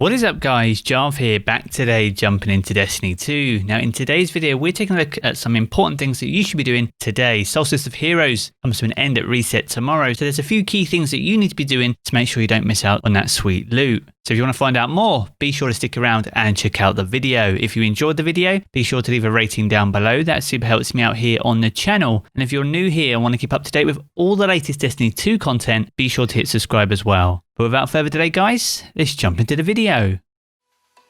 What is up guys, Jarv here, back today jumping into Destiny 2. Now in today's video we're taking a look at some important things that you should be doing today. Solstice of Heroes comes to an end at reset tomorrow, so there's a few key things that you need to be doing to make sure you don't miss out on that sweet loot. So if you want to find out more, be sure to stick around and check out the video. If you enjoyed the video, be sure to leave a rating down below. That super helps me out here on the channel. And if you're new here and want to keep up to date with all the latest Destiny 2 content, be sure to hit subscribe as well. But without further delay guys, let's jump into the video.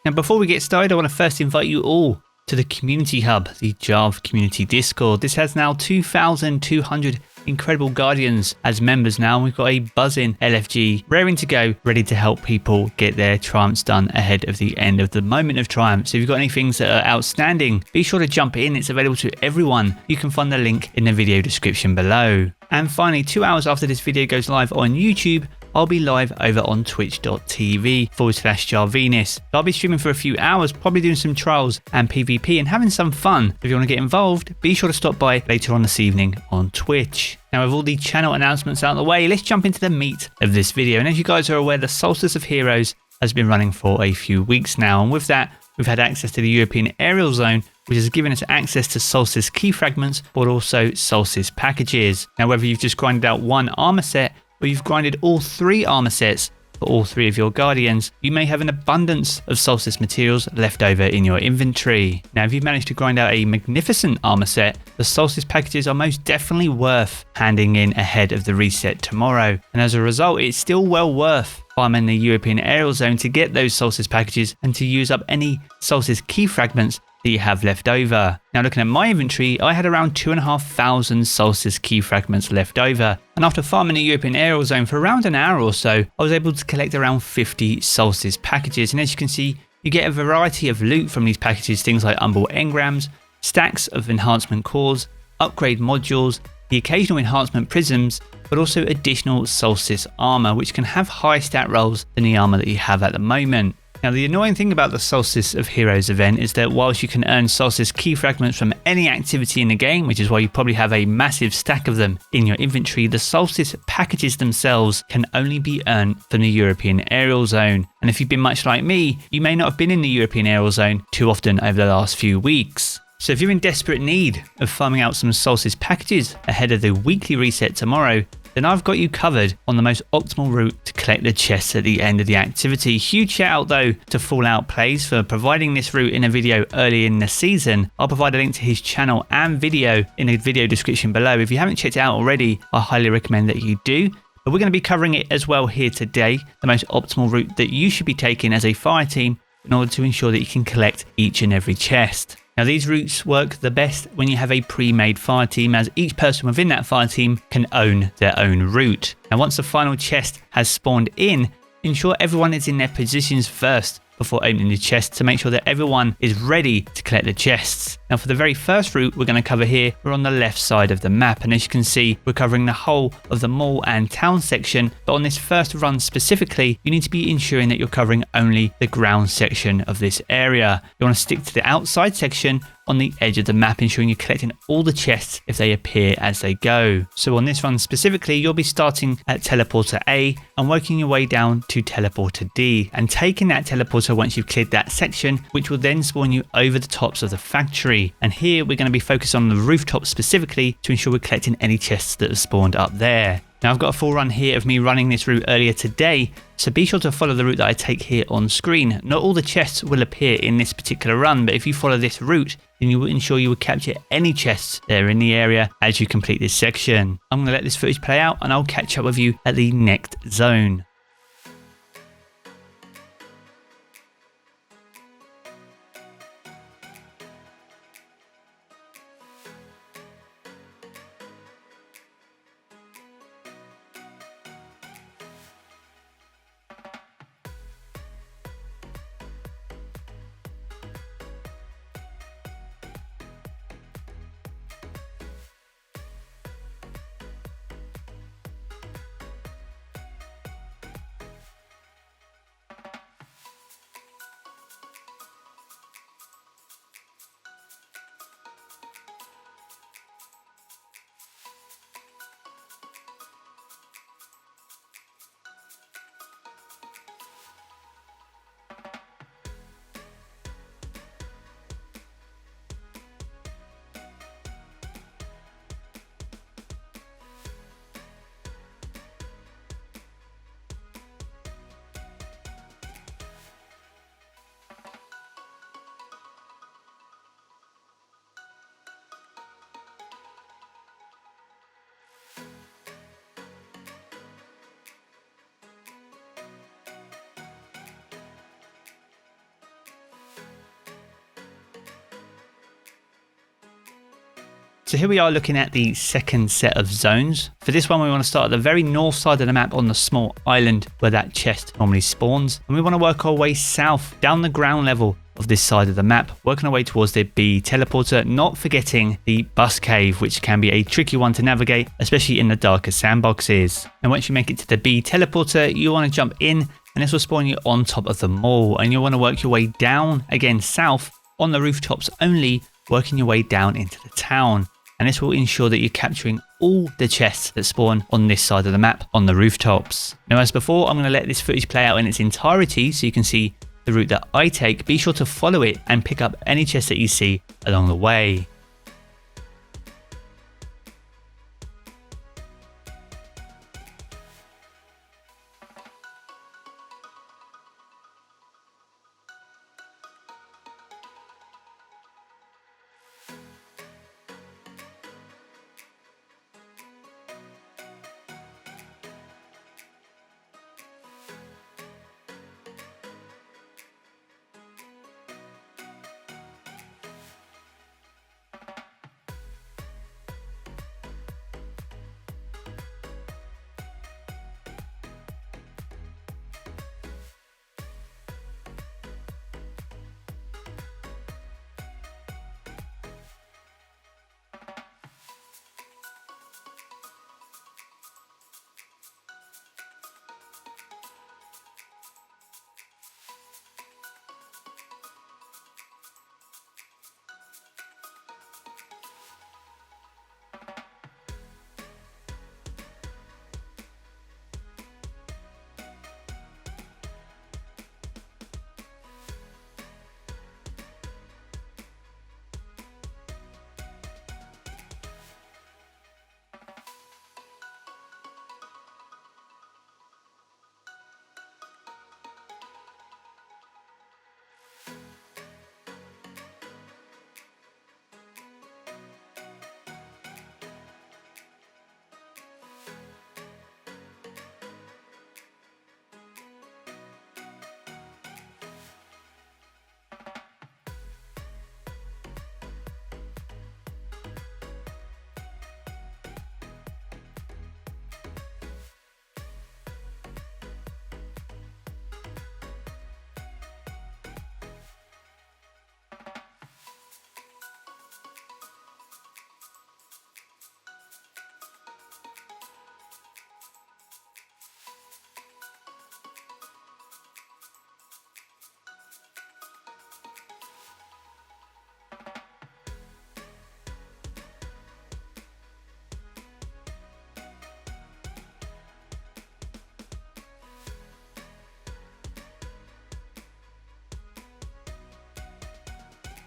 Now before we get started, I want to first invite you all to the community hub, the Jarv community Discord. This has now 2,200 incredible guardians as members now. We've got a buzzing LFG raring to go, ready to help people get their triumphs done ahead of the end of the moment of triumph. So if you've got any things that are outstanding, be sure to jump in. It's available to everyone. You can find the link in the video description below. And finally, 2 hours after this video goes live on YouTube, I'll be live over on twitch.tv/Jarvinus. I'll be streaming for a few hours, probably doing some trials and PvP and having some fun. If you want to get involved, be sure to stop by later on this evening on Twitch. Now with all the channel announcements out of the way, let's jump into the meat of this video. And as you guys are aware, the Solstice of Heroes has been running for a few weeks now. And with that, we've had access to the European Aerial Zone, which has given us access to Solstice key fragments, but also Solstice packages. Now whether you've just grinded out one armor set, or you've grinded all 3 armor sets for all 3 of your guardians, you may have an abundance of Solstice materials left over in your inventory. Now if you've managed to grind out a magnificent armor set, the Solstice packages are most definitely worth handing in ahead of the reset tomorrow, and as a result it's still well worth farming the European Aerial Zone to get those Solstice packages and to use up any Solstice key fragments that you have left over. Now looking at my inventory, I had around 2,500 Solstice key fragments left over, and after farming the European Aerial Zone for around an hour or so, I was able to collect around 50 Solstice packages. And as you can see, you get a variety of loot from these packages, things like unbought engrams, stacks of enhancement cores, upgrade modules, the occasional enhancement prisms, but also additional Solstice armor, which can have higher stat rolls than the armor that you have at the moment. Now the annoying thing about the Solstice of Heroes event is that whilst you can earn Solstice key fragments from any activity in the game, which is why you probably have a massive stack of them in your inventory, the Solstice packages themselves can only be earned from the European Aerial Zone. And if you've been much like me, you may not have been in the European Aerial Zone too often over the last few weeks. So if you're in desperate need of farming out some Solstice packages ahead of the weekly reset tomorrow, then I've got you covered on the most optimal route to collect the chests at the end of the activity. Huge shout out though to Fallout Plays for providing this route in a video early in the season. I'll provide a link to his channel and video in the video description below. If you haven't checked it out already, I highly recommend that you do. But we're going to be covering it as well here today, the most optimal route that you should be taking as a fire team in order to ensure that you can collect each and every chest. Now these routes work the best when you have a pre-made fire team, as each person within that fire team can own their own route. Now once the final chest has spawned in, ensure everyone is in their positions first before opening the chest to make sure that everyone is ready to collect the chests. Now for the very first route we're going to cover here, we're on the left side of the map, and as you can see we're covering the whole of the mall and town section, but on this first run specifically you need to be ensuring that you're covering only the ground section of this area. You want to stick to the outside section on the edge of the map, ensuring you're collecting all the chests if they appear as they go. So on this run specifically, you'll be starting at Teleporter A and working your way down to Teleporter D, and taking that teleporter once you've cleared that section, which will then spawn you over the tops of the factory. And here we're going to be focused on the rooftop specifically to ensure we're collecting any chests that have spawned up there. Now I've got a full run here of me running this route earlier today, so be sure to follow the route that I take here on screen. Not all the chests will appear in this particular run, but if you follow this route, then you will ensure you will capture any chests that are in the area as you complete this section. I'm going to let this footage play out and I'll catch up with you at the next zone. So here we are looking at the second set of zones. For this one, we want to start at the very north side of the map on the small island where that chest normally spawns. And we want to work our way south down the ground level of this side of the map, working our way towards the B teleporter, not forgetting the bus cave, which can be a tricky one to navigate, especially in the darker sandboxes. And once you make it to the B teleporter, you want to jump in, and this will spawn you on top of the mall, and you'll want to work your way down again south on the rooftops only, working your way down into the town. And this will ensure that you're capturing all the chests that spawn on this side of the map on the rooftops. Now, as before, I'm going to let this footage play out in its entirety so you can see the route that I take. Be sure to follow it and pick up any chests that you see along the way.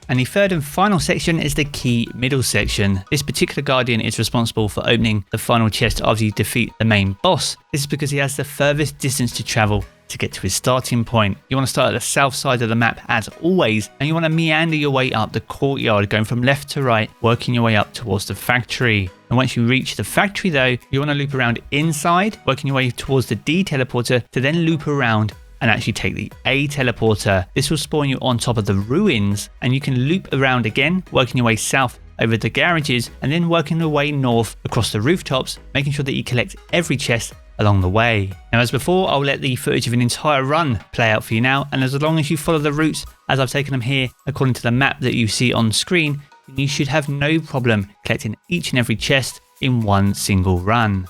And the third and final section is the key middle section. This particular guardian is responsible for opening the final chest after you defeat the main boss. This is because he has the furthest distance to travel to get to his starting point. You want to start at the south side of the map as always, and you want to meander your way up the courtyard, going from left to right, working your way up towards the factory. And once you reach the factory though, you want to loop around inside, working your way towards the D teleporter to then loop around and actually take the A teleporter. This will spawn you on top of the ruins, and you can loop around again, working your way south over the garages and then working your way north across the rooftops, making sure that you collect every chest along the way. Now, as before, I'll let the footage of an entire run play out for you now, and as long as you follow the routes as I've taken them here according to the map that you see on screen, you should have no problem collecting each and every chest in one single run.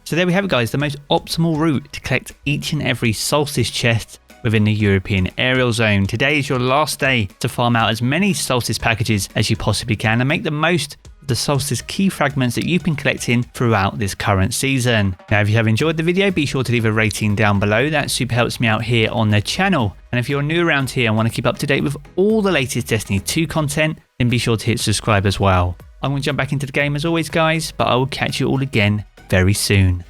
So there we have it guys, the most optimal route to collect each and every Solstice chest within the European aerial zone. Today is your last day to farm out as many Solstice packages as you possibly can and make the most of the Solstice key fragments that you've been collecting throughout this current season. Now if you have enjoyed the video, be sure to leave a rating down below, that super helps me out here on the channel. And if you're new around here and want to keep up to date with all the latest Destiny 2 content, then be sure to hit subscribe as well. I'm going to jump back into the game as always guys, but I will catch you all again very soon.